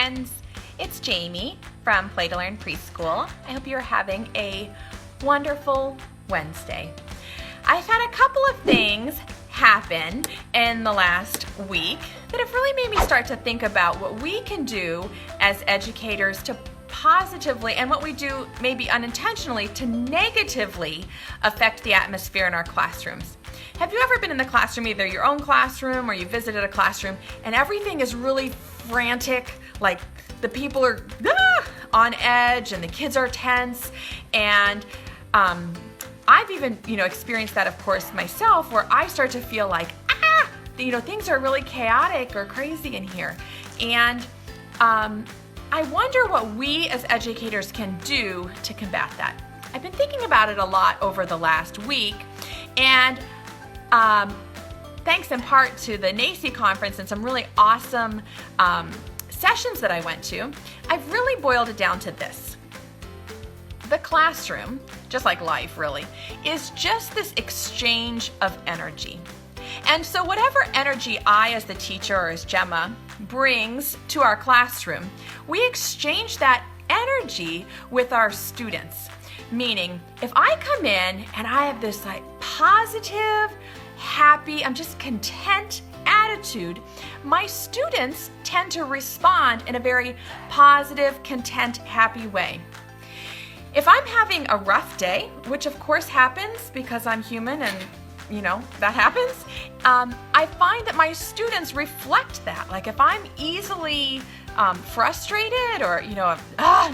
friends, it's Jamie from Play to Learn Preschool. I hope you're having a wonderful Wednesday. I've had a couple of things happen in the last week that have really made me start to think about what we can do as educators to positively, and what we do maybe unintentionally, to negatively affect the atmosphere in our classrooms. Have you ever been in the classroom, either your own classroom or you visited a classroom, and everything is really frantic, like the people are on edge and the kids are tense, and I've even experienced that, of course, myself, where I start to feel like things are really chaotic or crazy in here. And I wonder what we as educators can do to combat that. I've been thinking about it a lot over the last week, and thanks in part to the NAEYC conference and some really awesome sessions that I went to, I've really boiled it down to this. The classroom, just like life really, is just this exchange of energy. And so whatever energy I as the teacher, or as Gemma, brings to our classroom, we exchange that energy with our students. Meaning, if I come in and I have this positive, happy, I'm just content attitude, my students tend to respond in a very positive, content, happy way. If I'm having a rough day, which of course happens because I'm human and that happens, I find that my students reflect that. Like if I'm easily frustrated, or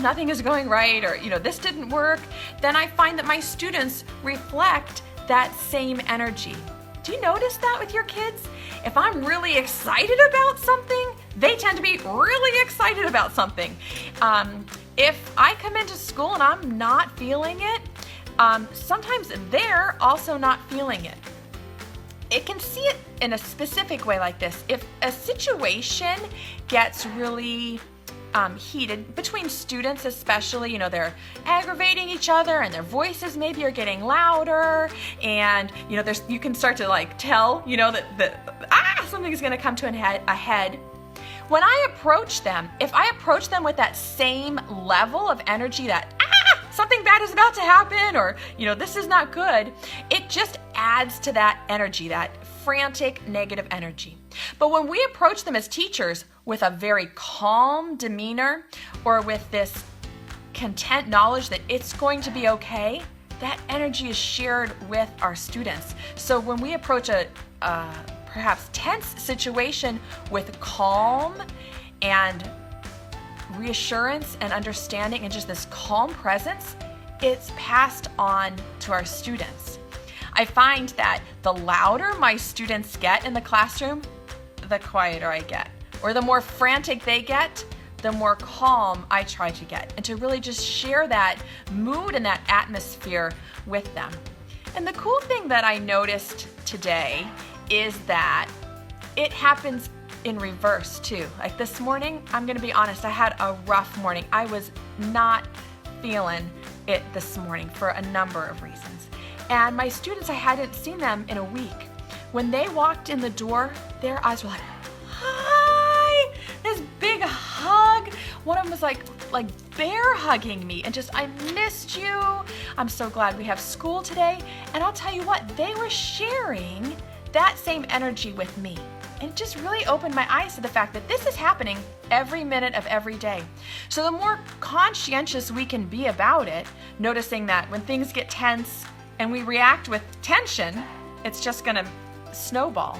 nothing is going right, or this didn't work, then I find that my students reflect that same energy. Do you notice that with your kids? If I'm really excited about something, they tend to be really excited about something. If I come into school and I'm not feeling it, sometimes they're also not feeling it. It can see it in a specific way like this. If a situation gets really heated between students, especially, they're aggravating each other and their voices maybe are getting louder, and you can start to tell that something's going to come to a head. When I approach them, if I approach them with that same level of energy, that something bad is about to happen, or this is not good, it just adds to that energy, that frantic negative energy. But when we approach them as teachers with a very calm demeanor, or with this content knowledge that it's going to be okay, that energy is shared with our students. So when we approach a perhaps tense situation with calm and reassurance and understanding and just this calm presence, it's passed on to our students. I find that the louder my students get in the classroom, the quieter I get. Or the more frantic they get, the more calm I try to get. And to really just share that mood and that atmosphere with them. And the cool thing that I noticed today is that it happens in reverse too. Like this morning, I'm gonna be honest, I had a rough morning. I was not feeling it this morning for a number of reasons. And my students, I hadn't seen them in a week. When they walked in the door, their eyes were like, hi, this big hug. One of them was like bear hugging me and just, I missed you. I'm so glad we have school today. And I'll tell you what, they were sharing that same energy with me. And it just really opened my eyes to the fact that this is happening every minute of every day. So the more conscientious we can be about it, noticing that when things get tense and we react with tension, it's just gonna snowball.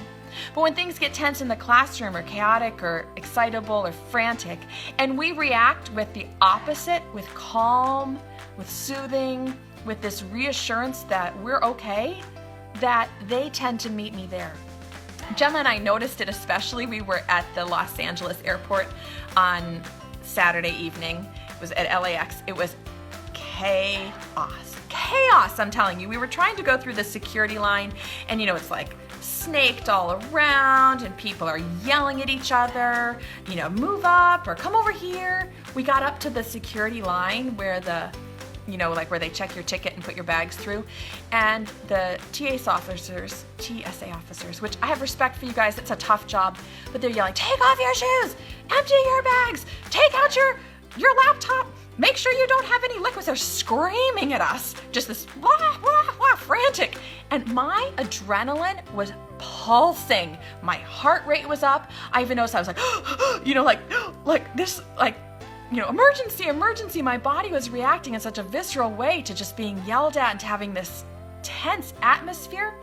But when things get tense in the classroom, or chaotic or excitable or frantic, and we react with the opposite, with calm, with soothing, with this reassurance that we're okay, that they tend to meet me there. Gemma and I noticed it especially. We were at the Los Angeles airport on Saturday evening. It was at LAX. It was chaos. Chaos, I'm telling you. We were trying to go through the security line, and it's snaked all around, and people are yelling at each other, move up or come over here. We got up to the security line where the you know, like where they check your ticket and put your bags through. And the TSA officers, which I have respect for you guys, it's a tough job, but they're yelling, take off your shoes, empty your bags, take out your laptop, make sure you don't have any liquids. They're screaming at us, just this wah, wah, wah, frantic. And my adrenaline was pulsing. My heart rate was up. I even noticed I was like, you know, like this, like, you know, emergency. My body was reacting in such a visceral way to just being yelled at and to having this tense atmosphere.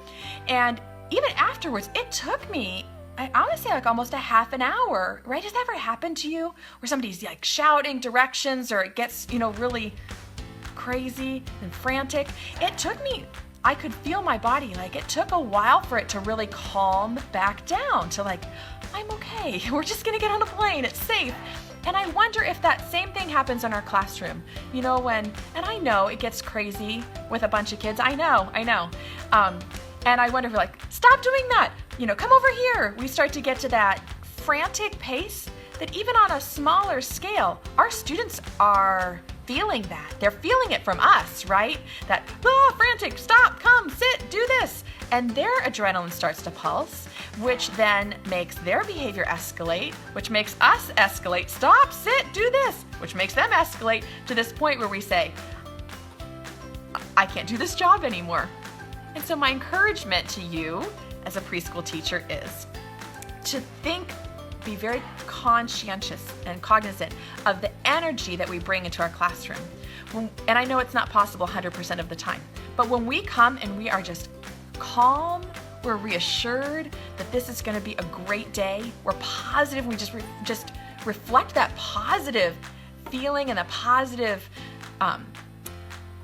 And even afterwards, it took me, I honestly, like almost a half an hour, right? Has that ever happened to you where somebody's like shouting directions, or it gets, you know, really crazy and frantic? It took me, I could feel my body, like it took a while for it to really calm back down to like, I'm okay. We're just gonna get on a plane. It's safe. And I wonder if that same thing happens in our classroom. You know, and I know it gets crazy with a bunch of kids. I know. And I wonder if we're like, stop doing that. You know, come over here. We start to get to that frantic pace that even on a smaller scale, our students are feeling that. They're feeling it from us, right? That, frantic, stop, come, sit, do this. And their adrenaline starts to pulse, which then makes their behavior escalate, which makes us escalate, stop, sit, do this, which makes them escalate to this point where we say, I can't do this job anymore. And so my encouragement to you as a preschool teacher is to be very conscientious and cognizant of the energy that we bring into our classroom. And I know it's not possible 100% of the time, but when we come and we are just calm, we're reassured that this is going to be a great day, we're positive, we just reflect that positive feeling and the positive,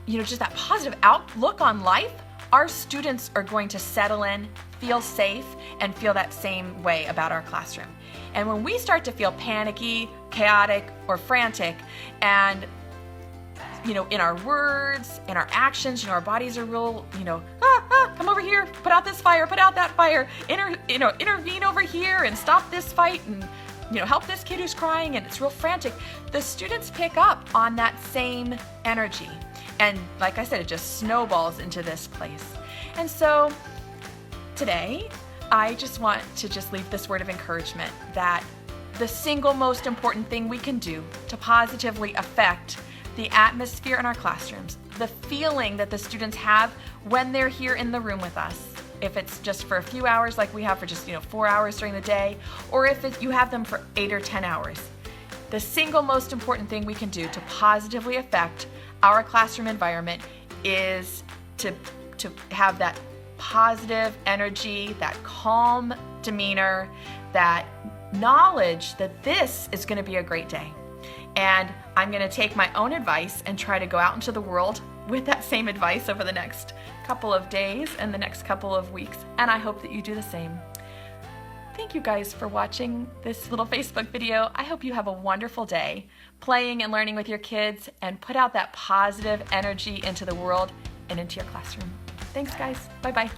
just that positive outlook on life, our students are going to settle in, feel safe, and feel that same way about our classroom. And when we start to feel panicky, chaotic, or frantic, and in our words, in our actions, our bodies are real, come over here, put out this fire, put out that fire, intervene over here and stop this fight, and help this kid who's crying, and it's real frantic. The students pick up on that same energy. And like I said, it just snowballs into this place. And so today, I just want to leave this word of encouragement that the single most important thing we can do to positively affect the atmosphere in our classrooms, the feeling that the students have when they're here in the room with us, if it's just for a few hours like we have for just 4 hours during the day, or if you have them for 8 or 10 hours. The single most important thing we can do to positively affect our classroom environment is to have that positive energy, that calm demeanor, that knowledge that this is going to be a great day. And I'm going to take my own advice and try to go out into the world with that same advice over the next couple of days and the next couple of weeks. And I hope that you do the same. Thank you guys for watching this little Facebook video. I hope you have a wonderful day playing and learning with your kids, and put out that positive energy into the world and into your classroom. Thanks, guys. Bye-bye.